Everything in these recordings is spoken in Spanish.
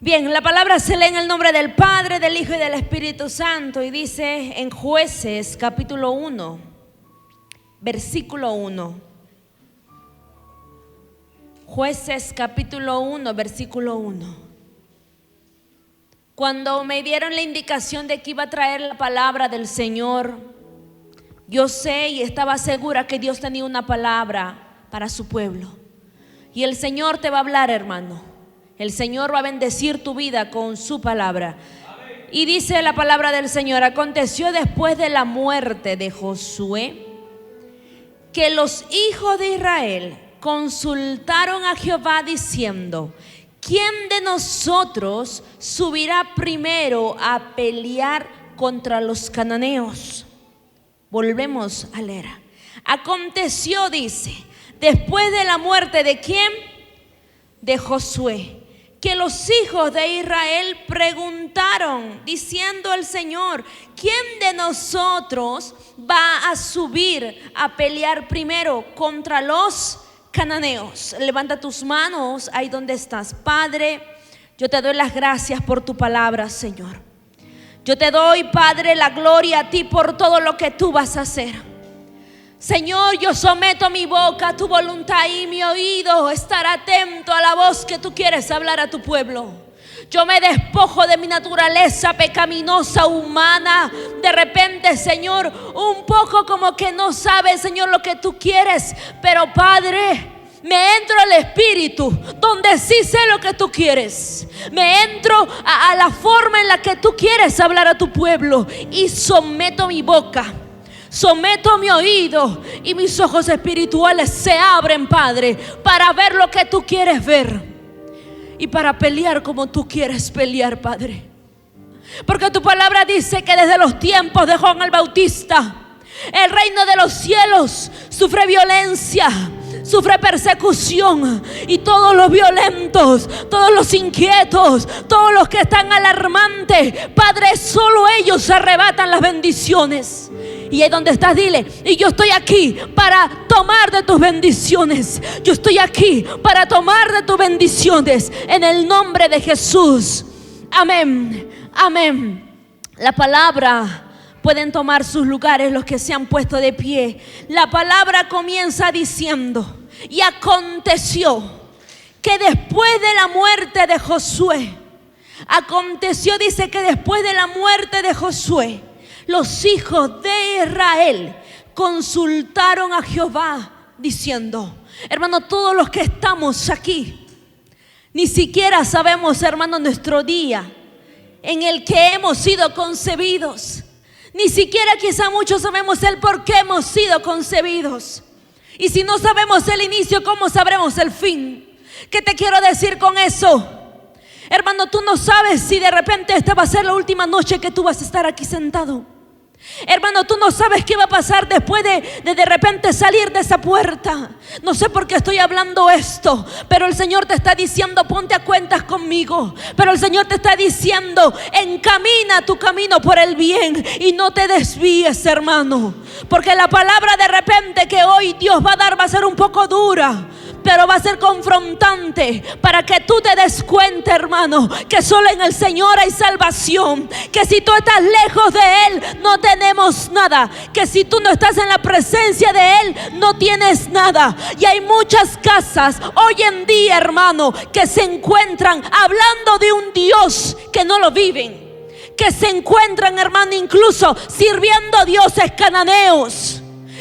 Bien, la palabra se lee en el nombre del Padre, del Hijo y del Espíritu Santo, y dice en Jueces capítulo 1, versículo 1. Jueces capítulo 1, versículo 1. Cuando me dieron la indicación de que iba a traer la palabra del Señor, yo sé y estaba segura que Dios tenía una palabra para su pueblo. Y el Señor te va a hablar, hermano. El Señor va a bendecir tu vida con su palabra. Y dice la palabra del Señor: aconteció después de la muerte de Josué que los hijos de Israel consultaron a Jehová diciendo: ¿quién de nosotros subirá primero a pelear contra los cananeos? Volvemos a leer. Aconteció, dice, después de la muerte de ¿quién? De Josué, que los hijos de Israel preguntaron diciendo al Señor: ¿quién de nosotros va a subir a pelear primero contra los cananeos? Levanta tus manos ahí donde estás. Padre, yo te doy las gracias por tu palabra, Señor. Yo te doy, Padre, la gloria a ti por todo lo que tú vas a hacer. Señor, yo someto mi boca a tu voluntad y mi oído estará atento a la voz que tú quieres hablar a tu pueblo. Yo me despojo de mi naturaleza pecaminosa, humana. De repente, Señor, un poco como que no sabes, Señor, lo que tú quieres. Pero, Padre, me entro al Espíritu, donde sí sé lo que tú quieres. Me entro a la forma en la que tú quieres hablar a tu pueblo. Y someto mi boca, someto mi oído, y mis ojos espirituales se abren, Padre, para ver lo que tú quieres ver y para pelear como tú quieres pelear, Padre. Porque tu palabra dice que desde los tiempos de Juan el Bautista, el reino de los cielos sufre violencia, sufre persecución, y todos los violentos, todos los inquietos, todos los que están alarmantes, Padre, solo ellos arrebatan las bendiciones. Y ahí donde estás, dile: y yo estoy aquí para tomar de tus bendiciones. Yo estoy aquí para tomar de tus bendiciones, en el nombre de Jesús. Amén, amén. La palabra, pueden tomar sus lugares los que se han puesto de pie. La palabra comienza diciendo: y aconteció que después de la muerte de Josué, aconteció, dice, que después de la muerte de Josué, los hijos de Israel consultaron a Jehová diciendo. Hermano, todos los que estamos aquí, ni siquiera sabemos, hermano, nuestro día en el que hemos sido concebidos. Ni siquiera quizá muchos sabemos el por qué hemos sido concebidos. Y si no sabemos el inicio, ¿cómo sabremos el fin? ¿Qué te quiero decir con eso? Hermano, tú no sabes si de repente esta va a ser la última noche que tú vas a estar aquí sentado. Hermano, tú no sabes qué va a pasar después de repente salir de esa puerta. No sé por qué estoy hablando esto, pero el Señor te está diciendo: ponte a cuentas conmigo. Pero el Señor te está diciendo: encamina tu camino por el bien y no te desvíes, hermano. Porque la palabra de repente que hoy Dios va a dar va a ser un poco dura, pero va a ser confrontante para que tú te des cuenta, hermano, que solo en el Señor hay salvación. Que si tú estás lejos de Él, no tenemos nada. Que si tú no estás en la presencia de Él, no tienes nada. Y hay muchas casas hoy en día, hermano, que se encuentran hablando de un Dios que no lo viven. Que se encuentran, hermano, incluso sirviendo a dioses cananeos.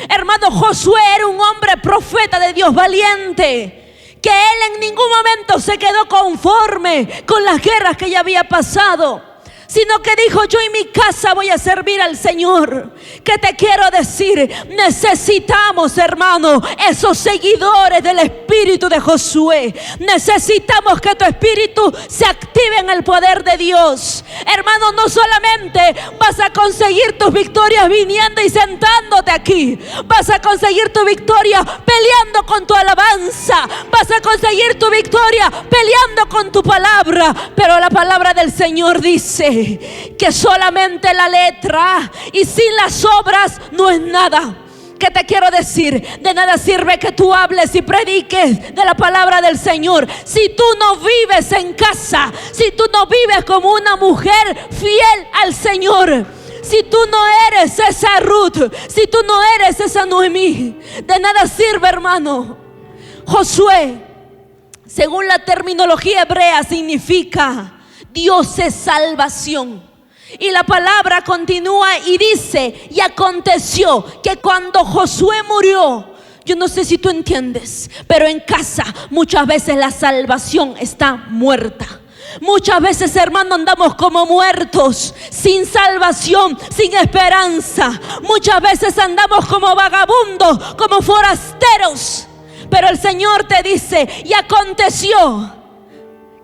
Hermano, Josué era un hombre profeta de Dios valiente, que él en ningún momento se quedó conforme con las guerras que ya había pasado, sino que dijo: yo en mi casa voy a servir al Señor. ¿Qué te quiero decir? Necesitamos, hermano, esos seguidores del espíritu de Josué. Necesitamos que tu espíritu se active en el poder de Dios. Hermano, no solamente vas a conseguir tus victorias viniendo y sentándote aquí. Vas a conseguir tu victoria peleando con tu alabanza. Vas a conseguir tu victoria peleando con tu palabra. Pero la palabra del Señor dice que solamente la letra y sin las obras no es nada. ¿Qué te quiero decir? De nada sirve que tú hables y prediques de la palabra del Señor si tú no vives en casa, si tú no vives como una mujer fiel al Señor. Si tú no eres esa Ruth, si tú no eres esa Noemí, de nada sirve, hermano. Josué, según la terminología hebrea, significa Dios es salvación. Y la palabra continúa y dice: y aconteció que cuando Josué murió, yo no sé si tú entiendes, pero en casa muchas veces la salvación está muerta. Muchas veces, hermano, andamos como muertos, sin salvación, sin esperanza. Muchas veces andamos como vagabundos, como forasteros. Pero el Señor te dice: y aconteció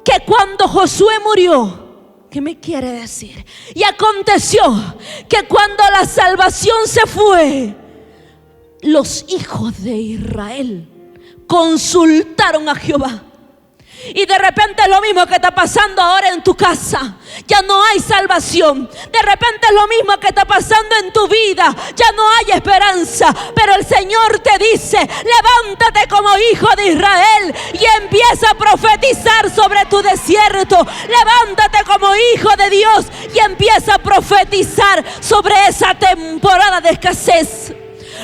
que cuando Josué murió, ¿qué me quiere decir? Y aconteció que cuando la salvación se fue, los hijos de Israel consultaron a Jehová. Y de repente es lo mismo que está pasando ahora en tu casa. Ya no hay salvación. De repente es lo mismo que está pasando en tu vida. Ya no hay esperanza. Pero el Señor te dice: levántate como hijo de Israel y empieza a profetizar sobre tu desierto. Levántate como hijo de Dios y empieza a profetizar sobre esa temporada de escasez.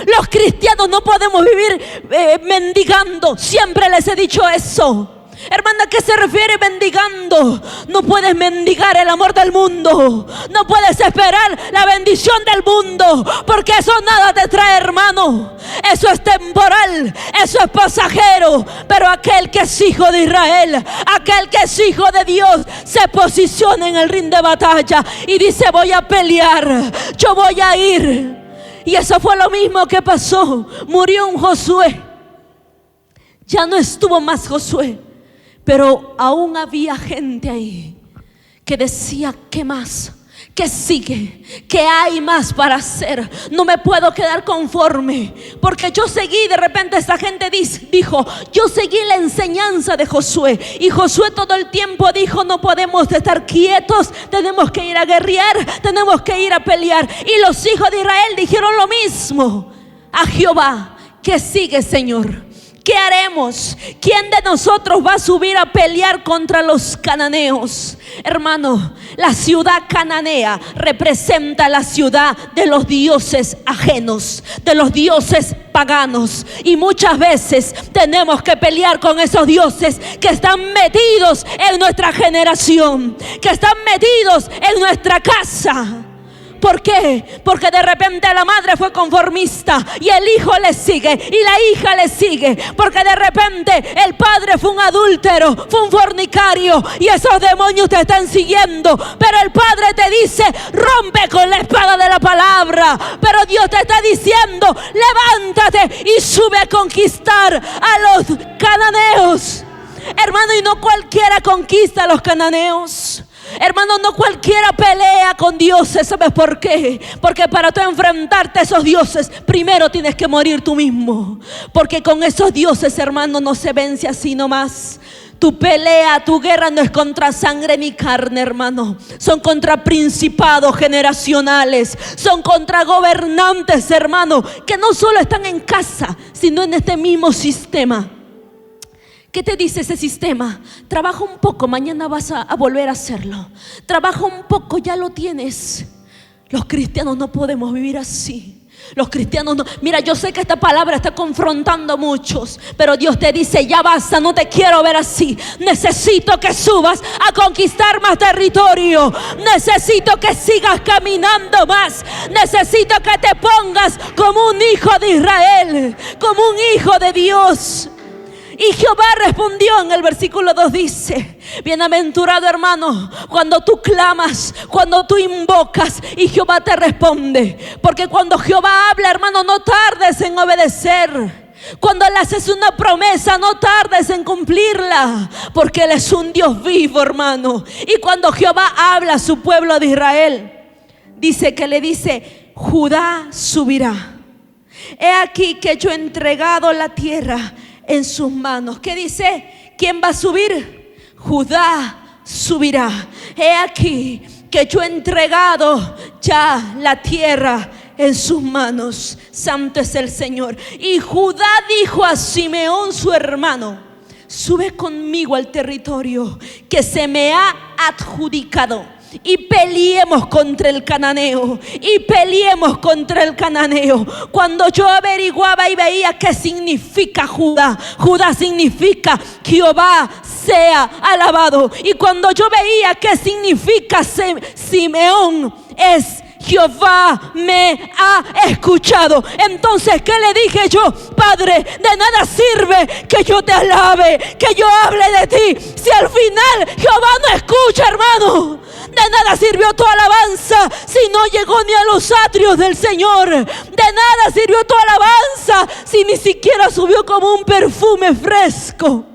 Los cristianos no podemos vivir mendigando. Siempre les he dicho eso. Hermana, ¿a qué se refiere mendigando? No puedes mendigar el amor del mundo. No puedes esperar la bendición del mundo, porque eso nada te trae, hermano. Eso es temporal, eso es pasajero. Pero aquel que es hijo de Israel, aquel que es hijo de Dios, se posiciona en el ring de batalla y dice: voy a pelear, yo voy a ir. Y eso fue lo mismo que pasó. Murió un Josué. Ya no estuvo más Josué. Pero aún había gente ahí que decía: ¿qué más? ¿Qué sigue? ¿Qué hay más para hacer? No me puedo quedar conforme, porque yo seguí. De repente esa gente dijo: yo seguí la enseñanza de Josué. Y Josué todo el tiempo dijo: no podemos estar quietos, tenemos que ir a guerrear, tenemos que ir a pelear. Y los hijos de Israel dijeron lo mismo a Jehová: ¿qué sigue, Señor? ¿Qué haremos? ¿Quién de nosotros va a subir a pelear contra los cananeos? Hermano, la ciudad cananea representa la ciudad de los dioses ajenos, de los dioses paganos. Y muchas veces tenemos que pelear con esos dioses que están metidos en nuestra generación, que están metidos en nuestra casa. ¿Por qué? Porque de repente la madre fue conformista y el hijo le sigue y la hija le sigue. Porque de repente el padre fue un adúltero, fue un fornicario y esos demonios te están siguiendo. Pero el padre te dice: rompe con la espada de la palabra. Pero Dios te está diciendo: levántate y sube a conquistar a los cananeos. Hermano, y no cualquiera conquista a los cananeos. Hermano, no cualquiera pelea con dioses. ¿Sabes por qué? Porque para tú enfrentarte a esos dioses, primero tienes que morir tú mismo. Porque con esos dioses, hermano, no se vence así nomás. Tu pelea, tu guerra no es contra sangre ni carne, hermano. Son contra principados generacionales. Son contra gobernantes, hermano, que no solo están en casa, sino en este mismo sistema. ¿Qué te dice ese sistema? Trabaja un poco, mañana vas a volver a hacerlo. Trabaja un poco, ya lo tienes. Los cristianos no podemos vivir así. Los cristianos no. Mira, yo sé que esta palabra está confrontando a muchos, pero Dios te dice: ya basta, no te quiero ver así. Necesito que subas a conquistar más territorio. Necesito que sigas caminando más. Necesito que te pongas como un hijo de Israel, como un hijo de Dios. Y Jehová respondió, en el versículo 2 dice: bienaventurado, hermano, cuando tú clamas, cuando tú invocas y Jehová te responde. Porque cuando Jehová habla, hermano, no tardes en obedecer. Cuando le haces una promesa, no tardes en cumplirla, porque Él es un Dios vivo, hermano. Y cuando Jehová habla a su pueblo de Israel, dice que le dice: Judá subirá. He aquí que yo he entregado la tierra en sus manos. ¿Qué dice? ¿Quién va a subir? Judá subirá. He aquí que yo he entregado ya la tierra en sus manos. Santo es el Señor. Y Judá dijo a Simeón su hermano: sube conmigo al territorio que se me ha adjudicado, y peleemos contra el cananeo, y peleemos contra el cananeo. Cuando yo averiguaba y veía qué significa Judá, Judá significa Jehová sea alabado. Y cuando yo veía qué significa Simeón, es Jehová me ha escuchado. Entonces, ¿qué le dije yo? Padre, de nada sirve que yo te alabe, que yo hable de ti, si al final Jehová no escucha, hermano. De nada sirvió tu alabanza si no llegó ni a los atrios del Señor. De nada sirvió tu alabanza si ni siquiera subió como un perfume fresco.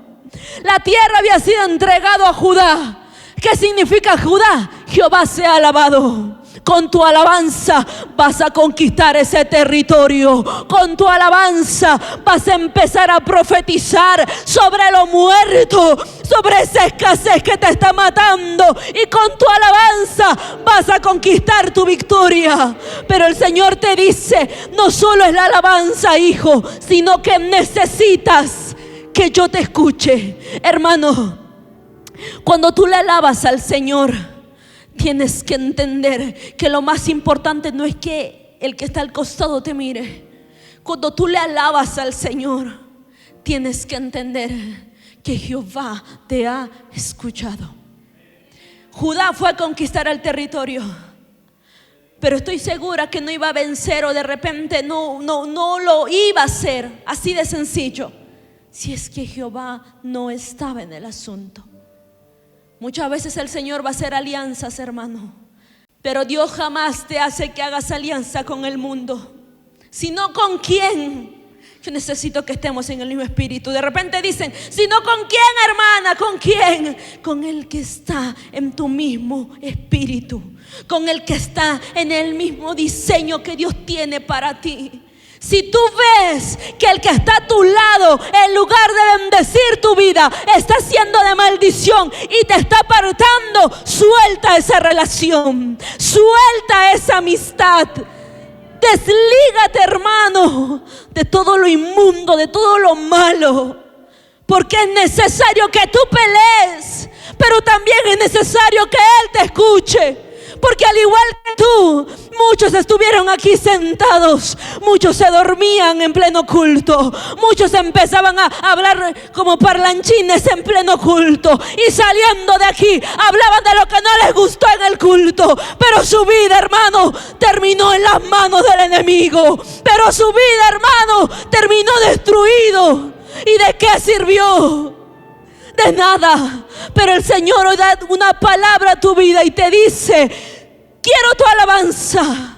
La tierra había sido entregada a Judá. ¿Qué significa Judá? Jehová sea alabado. Con tu alabanza vas a conquistar ese territorio. Con tu alabanza vas a empezar a profetizar sobre lo muerto, sobre esa escasez que te está matando. Y con tu alabanza vas a conquistar tu victoria. Pero el Señor te dice: no solo es la alabanza, hijo, sino que necesitas que yo te escuche. Hermano, cuando tú le alabas al Señor, tienes que entender que lo más importante no es que el que está al costado te mire. Cuando tú le alabas al Señor, tienes que entender que Jehová te ha escuchado. Judá fue a conquistar el territorio, pero estoy segura que no iba a vencer, o de repente no lo iba a hacer así de sencillo, si es que Jehová no estaba en el asunto. Muchas veces el Señor va a hacer alianzas, hermano, pero Dios jamás te hace que hagas alianza con el mundo, sino con quién. Yo necesito que estemos en el mismo espíritu. De repente dicen: sino con quién, hermana, ¿con quién? Con el que está en tu mismo espíritu, con el que está en el mismo diseño que Dios tiene para ti. Si tú ves que el que está a tu lado, en lugar de bendecir tu vida, está siendo de maldición y te está apartando, suelta esa relación, suelta esa amistad. Deslígate, hermano, de todo lo inmundo, de todo lo malo, porque es necesario que tú pelees, pero también es necesario que Él te escuche. Porque al igual que tú, muchos estuvieron aquí sentados, muchos se dormían en pleno culto, muchos empezaban a hablar como parlanchines en pleno culto, y saliendo de aquí hablaban de lo que no les gustó en el culto. Pero su vida, hermano, terminó en las manos del enemigo. Pero su vida, hermano, terminó destruido. ¿Y de qué sirvió? De nada. Pero el Señor hoy da una palabra a tu vida y te dice: quiero tu alabanza,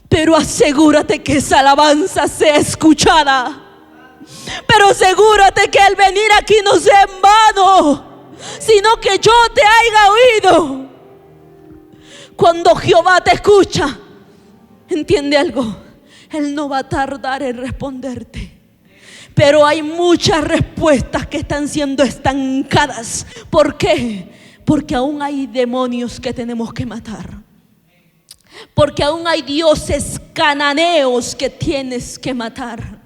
pero asegúrate que esa alabanza sea escuchada. Pero asegúrate que el venir aquí no sea en vano, sino que yo te haya oído. Cuando Jehová te escucha, entiende algo: Él no va a tardar en responderte. Pero hay muchas respuestas que están siendo estancadas. ¿Por qué? Porque aún hay demonios que tenemos que matar. Porque aún hay dioses cananeos que tienes que matar.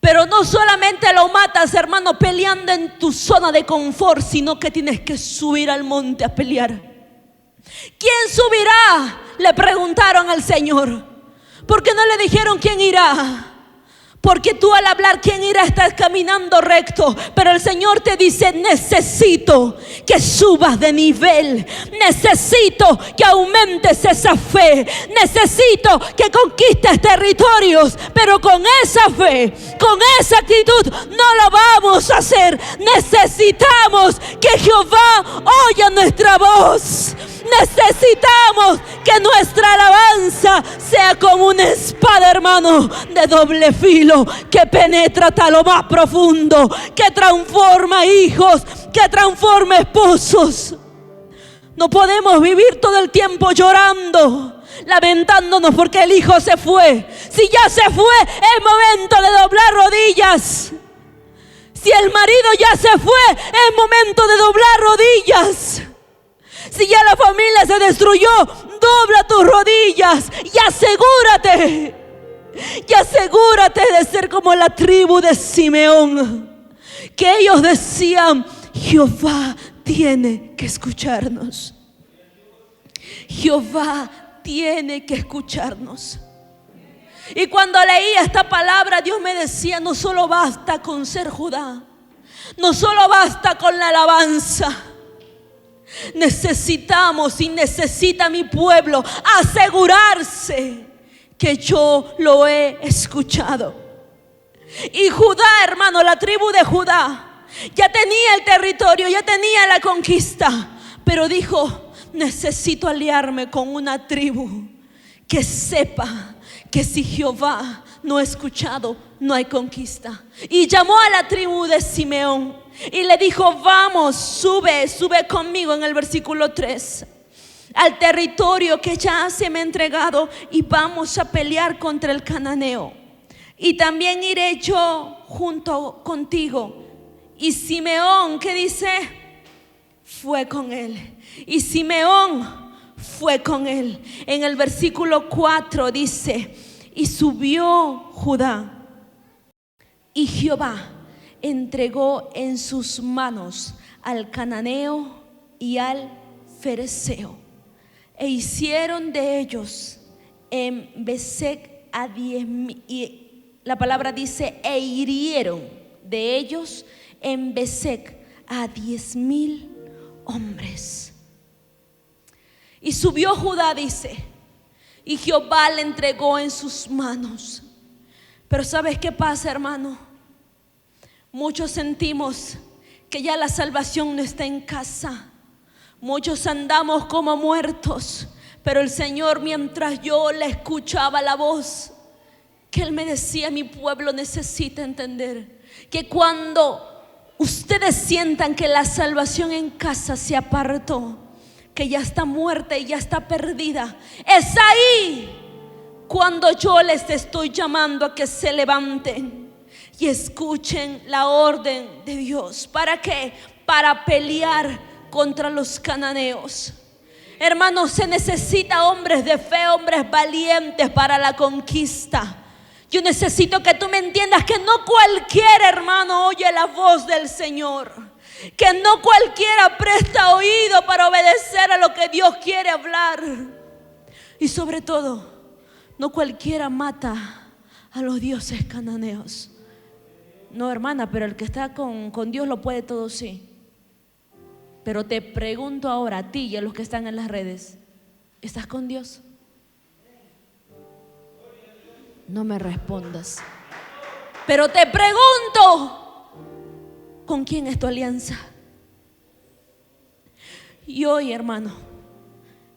Pero no solamente lo matas, hermano, peleando en tu zona de confort, sino que tienes que subir al monte a pelear. ¿Quién subirá?, le preguntaron al Señor. ¿Por qué no le dijeron quién irá? Porque tú al hablar quién irá estás caminando recto. Pero el Señor te dice: necesito que subas de nivel. Necesito que aumentes esa fe. Necesito que conquistes territorios. Pero con esa fe, con esa actitud, no lo vamos a hacer. Necesitamos que Jehová oiga nuestra voz. Necesitamos que nuestra alabanza sea como una espada, hermano, de doble filo, que penetra hasta lo más profundo, que transforma hijos, que transforma esposos. No podemos vivir todo el tiempo llorando, lamentándonos porque el hijo se fue. Si ya se fue, es momento de doblar rodillas. Si el marido ya se fue, es momento de doblar rodillas. Si ya la familia se destruyó, dobla tus rodillas y asegúrate de ser como la tribu de Simeón, que ellos decían: Jehová tiene que escucharnos. Jehová tiene que escucharnos. Y cuando leía esta palabra, Dios me decía: no solo basta con ser Judá, no solo basta con la alabanza. Necesitamos y necesita mi pueblo asegurarse que yo lo he escuchado. Y Judá, hermano, la tribu de Judá ya tenía el territorio, ya tenía la conquista, pero dijo: necesito aliarme con una tribu que sepa que si Jehová no ha escuchado, no hay conquista. Y llamó a la tribu de Simeón y le dijo: vamos, sube conmigo, en el versículo 3, al territorio que ya se me ha entregado, y vamos a pelear contra el cananeo. Y también iré yo junto contigo. Y Simeón, ¿qué dice? Fue con él. Y Simeón fue con él. En el versículo 4 dice: y subió Judá, y Jehová entregó en sus manos al cananeo y al fereceo, e hicieron de ellos en Besec a 10,000. Y la palabra dice: e hirieron de ellos en Besec a 10,000 hombres. Y subió Judá, dice, y Jehová le entregó en sus manos. Pero ¿sabes qué pasa, hermano? Muchos sentimos que ya la salvación no está en casa. Muchos andamos como muertos. Pero el Señor, mientras yo le escuchaba la voz, que Él me decía: mi pueblo necesita entender que cuando ustedes sientan que la salvación en casa se apartó, que ya está muerta y ya está perdida, es ahí cuando yo les estoy llamando a que se levanten y escuchen la orden de Dios. ¿Para qué? Para pelear contra los cananeos. Hermanos, se necesita hombres de fe, hombres valientes para la conquista. Yo necesito que tú me entiendas que no cualquier hermano oye la voz del Señor, que no cualquiera presta oído para obedecer a lo que Dios quiere hablar. Y sobre todo, no cualquiera mata a los dioses cananeos. No, hermana, pero el que está con Dios lo puede todo, sí. Pero te pregunto ahora a ti y a los que están en las redes: ¿estás con Dios? No me respondas. Pero te pregunto: ¿con quién es tu alianza? Y hoy, hermano,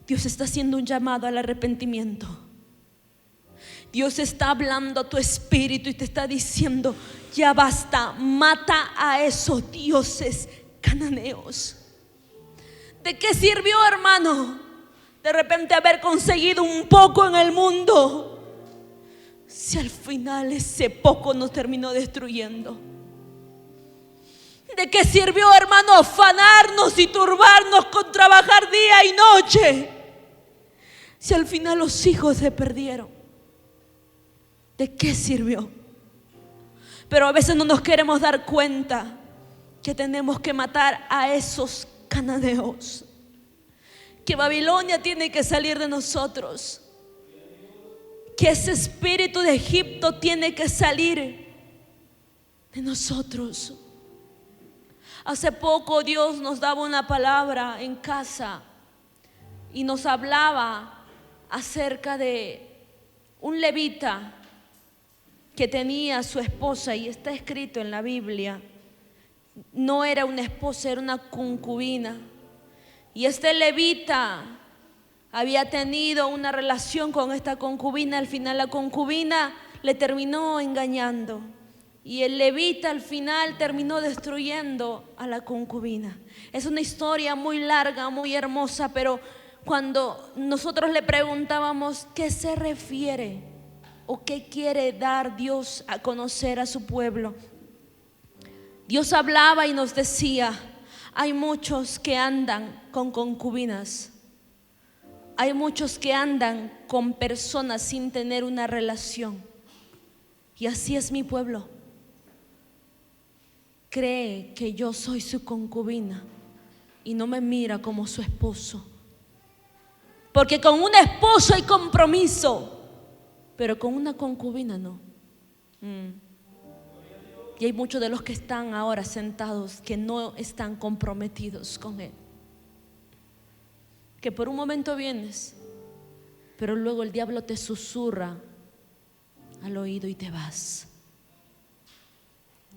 Dios está haciendo un llamado al arrepentimiento. Dios está hablando a tu espíritu y te está diciendo: ya basta, mata a esos dioses cananeos. ¿De qué sirvió, hermano, de repente haber conseguido un poco en el mundo, si al final ese poco nos terminó destruyendo? ¿De qué sirvió, hermano, afanarnos y turbarnos con trabajar día y noche, si al final los hijos se perdieron? ¿De qué sirvió? Pero a veces no nos queremos dar cuenta que tenemos que matar a esos cananeos, que Babilonia tiene que salir de nosotros, que ese espíritu de Egipto tiene que salir de nosotros. Hace poco Dios nos daba una palabra en casa y nos hablaba acerca de un levita que tenía a su esposa, y está escrito en la Biblia. No era una esposa, era una concubina. Y este levita había tenido una relación con esta concubina. Al final la concubina le terminó engañando, y el levita al final terminó destruyendo a la concubina. Es una historia muy larga, muy hermosa, pero cuando nosotros le preguntábamos qué se refiere o qué quiere dar Dios a conocer a su pueblo, Dios hablaba y nos decía: hay muchos que andan con concubinas, hay muchos que andan con personas sin tener una relación. Y así es mi pueblo. Cree que yo soy su concubina y no me mira como su esposo. Porque con un esposo hay compromiso, pero con una concubina no. Y hay muchos de los que están ahora sentados que no están comprometidos con Él. Que por un momento vienes, pero luego el diablo te susurra al oído y te vas.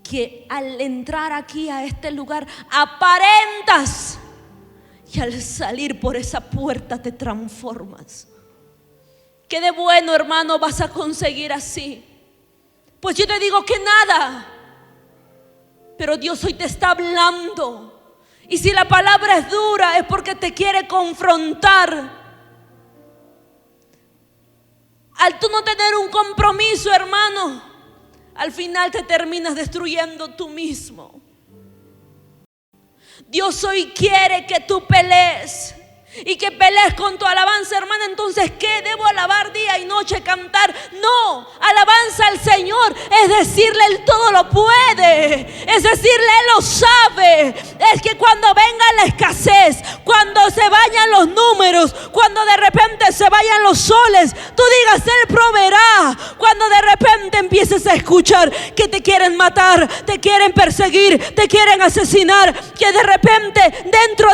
Que al entrar aquí a este lugar aparentas y al salir por esa puerta te transformas. ¿Qué de bueno, hermano, vas a conseguir así? Pues yo te digo que nada. Pero Dios hoy te está hablando. Y si la palabra es dura es porque te quiere confrontar. Al tú no tener un compromiso, hermano, al final te terminas destruyendo tú mismo. Dios hoy quiere que tú pelees y que pelees con tu alabanza, hermana. Entonces, ¿qué? ¿Debo alabar día y noche, cantar? No, alabanza al Señor es decirle Él todo lo puede, es decirle Él lo sabe. Es que cuando venga la escasez, cuando se vayan los números, cuando de repente se vayan los soles, tú digas Él proveerá. Cuando de repente empieces a escuchar que te quieren matar, te quieren perseguir, te quieren asesinar, que de repente dentro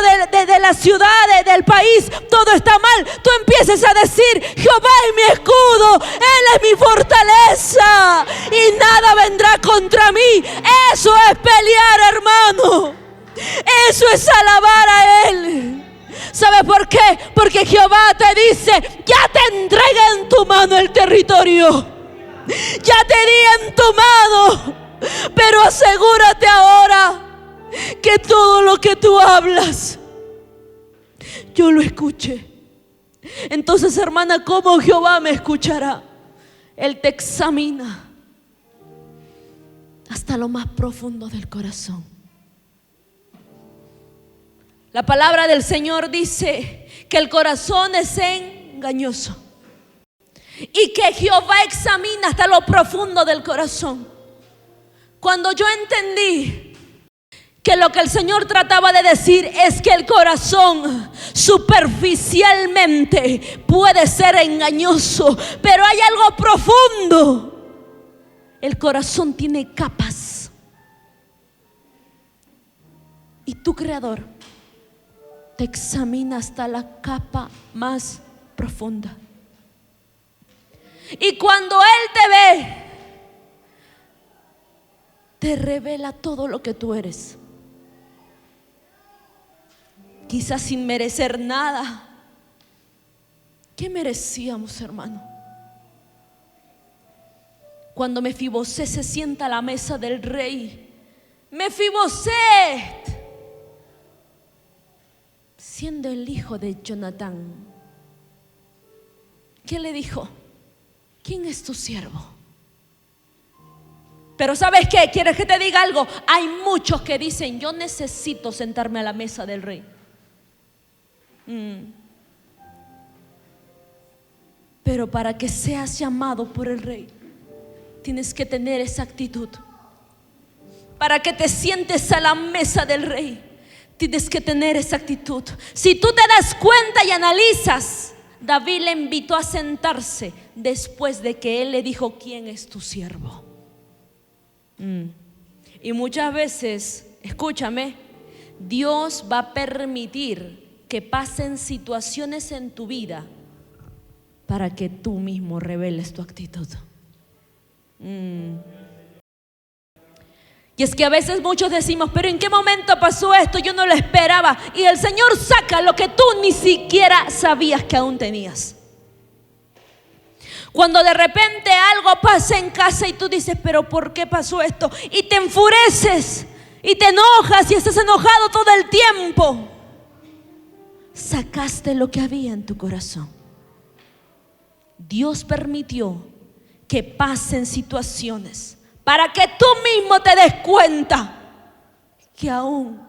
de la ciudad, del país, todo está mal, tú empieces a decir: Jehová es mi escudo, Él es mi fortaleza y nada vendrá contra mí. Eso es pelear, hermano. Eso es alabar a Él. ¿Sabe por qué? Porque Jehová te dice: ya te entregué en tu mano el territorio, ya te di en tu mano, pero asegúrate ahora que todo lo que tú hablas yo lo escuché. Entonces, hermana, ¿cómo Jehová me escuchará? Él te examina hasta lo más profundo del corazón. La palabra del Señor dice que el corazón es engañoso y que Jehová examina hasta lo profundo del corazón. Cuando yo entendí que lo que el Señor trataba de decir es que el corazón superficialmente puede ser engañoso, pero hay algo profundo. El corazón tiene capas. Y tu Creador te examina hasta la capa más profunda. Y cuando Él te ve, te revela todo lo que tú eres. Quizás sin merecer nada. ¿Qué merecíamos, hermano? Cuando Mefiboset se sienta a la mesa del rey, Mefiboset, siendo el hijo de Jonatán, ¿qué le dijo? ¿Quién es tu siervo? Pero ¿sabes qué? ¿Quieres que te diga algo? Hay muchos que dicen: yo necesito sentarme a la mesa del rey. Pero para que seas llamado por el rey, tienes que tener esa actitud. Para que te sientes a la mesa del rey, tienes que tener esa actitud. Si tú te das cuenta y analizas, David le invitó a sentarse después de que él le dijo: ¿quién es tu siervo? Y muchas veces, escúchame, Dios va a permitir que pasen situaciones en tu vida para que tú mismo reveles tu actitud. Y es que a veces muchos decimos: pero ¿en qué momento pasó esto? Yo no lo esperaba. Y el Señor saca lo que tú ni siquiera sabías que aún tenías. Cuando de repente algo pasa en casa y tú dices: pero ¿por qué pasó esto? Y te enfureces y te enojas y estás enojado todo el tiempo. Sacaste lo que había en tu corazón. Dios permitió que pasen situaciones para que tú mismo te des cuenta que aún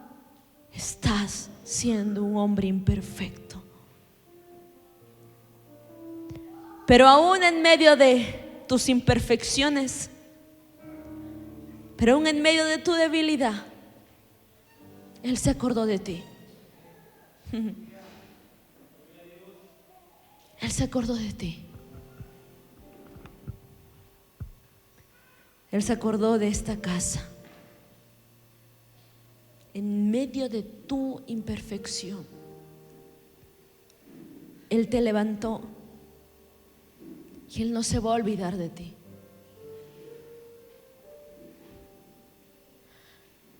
estás siendo un hombre imperfecto. Pero aún en medio de tus imperfecciones, pero aún en medio de tu debilidad, Él se acordó de ti. Él se acordó de ti. Él se acordó de esta casa. En medio de tu imperfección, Él te levantó y Él no se va a olvidar de ti.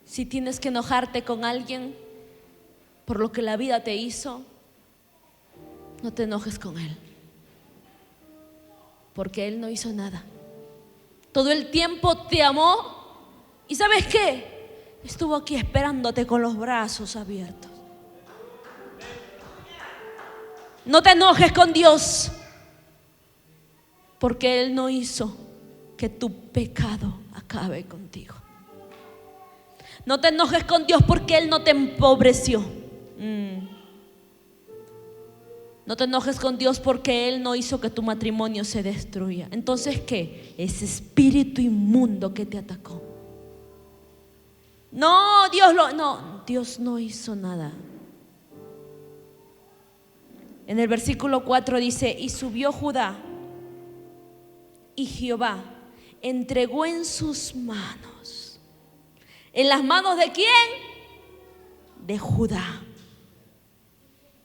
Si tienes que enojarte con alguien por lo que la vida te hizo, no te enojes con Él, porque Él no hizo nada. Todo el tiempo te amó y ¿sabes qué? Estuvo aquí esperándote con los brazos abiertos. No te enojes con Dios, porque Él no hizo que tu pecado acabe contigo. No te enojes con Dios porque Él no te empobreció. No te enojes con Dios porque Él no hizo que tu matrimonio se destruya. Entonces, ¿qué? Ese espíritu inmundo que te atacó. No, Dios no hizo nada. En el versículo 4 dice: y subió Judá, y Jehová entregó en sus manos. ¿En las manos de quién? De Judá.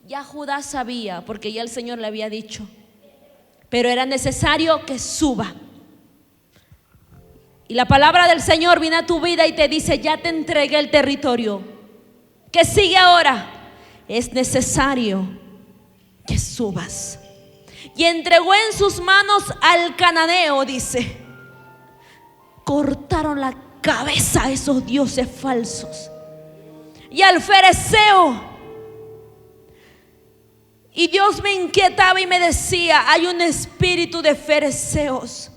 Ya Judá sabía, porque ya el Señor le había dicho, pero era necesario que suba. Y la palabra del Señor viene a tu vida y te dice: ya te entregué el territorio. ¿Qué sigue ahora? Es necesario que subas. Y entregó en sus manos al cananeo, dice. Cortaron la cabeza a esos dioses falsos. Y al fereceo. Y Dios me inquietaba y me decía: hay un espíritu de fereceos.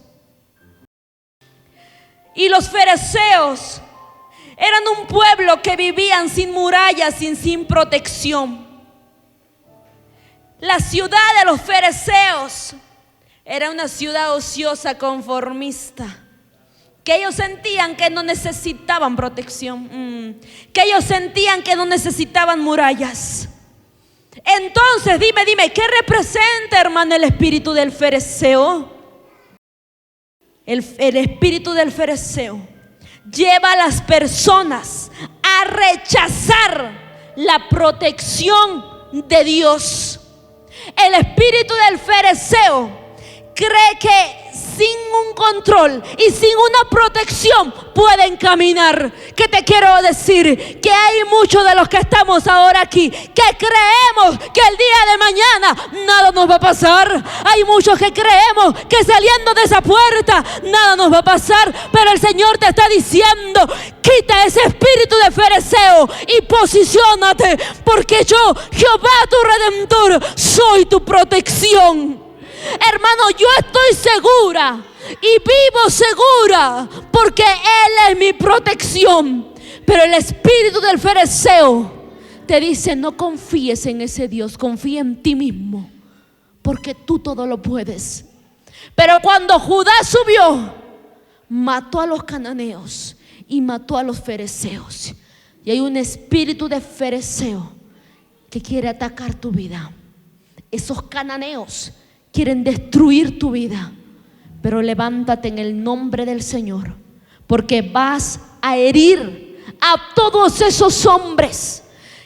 Y los fereceos eran un pueblo que vivían sin murallas, sin protección. La ciudad de los fereceos era una ciudad ociosa, conformista, que ellos sentían que no necesitaban protección, que ellos sentían que no necesitaban murallas. Entonces dime, ¿qué representa, hermano, el espíritu del fereceo? El espíritu del fereceo lleva a las personas a rechazar la protección de Dios. El espíritu del fereceo cree que sin un control y sin una protección pueden caminar. ¿Qué te quiero decir? Que hay muchos de los que estamos ahora aquí que creemos que el día de mañana nada nos va a pasar. Hay muchos que creemos que saliendo de esa puerta nada nos va a pasar. Pero el Señor te está diciendo: quita ese espíritu de fereceo y posiciónate, porque yo, Jehová tu Redentor, soy tu protección. Hermano, yo estoy segura y vivo segura porque Él es mi protección. Pero el espíritu del fereceo te dice: no confíes en ese Dios, confía en ti mismo, porque tú todo lo puedes. Pero cuando Judá subió, mató a los cananeos y mató a los fereceos. Y hay un espíritu de fereceo que quiere atacar tu vida. Esos cananeos quieren destruir tu vida, pero levántate en el nombre del Señor, porque vas a herir a todos esos hombres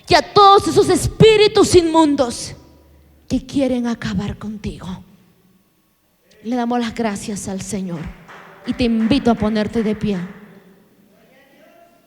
y a todos esos espíritus inmundos que quieren acabar contigo. Le damos las gracias al Señor y te invito a ponerte de pie.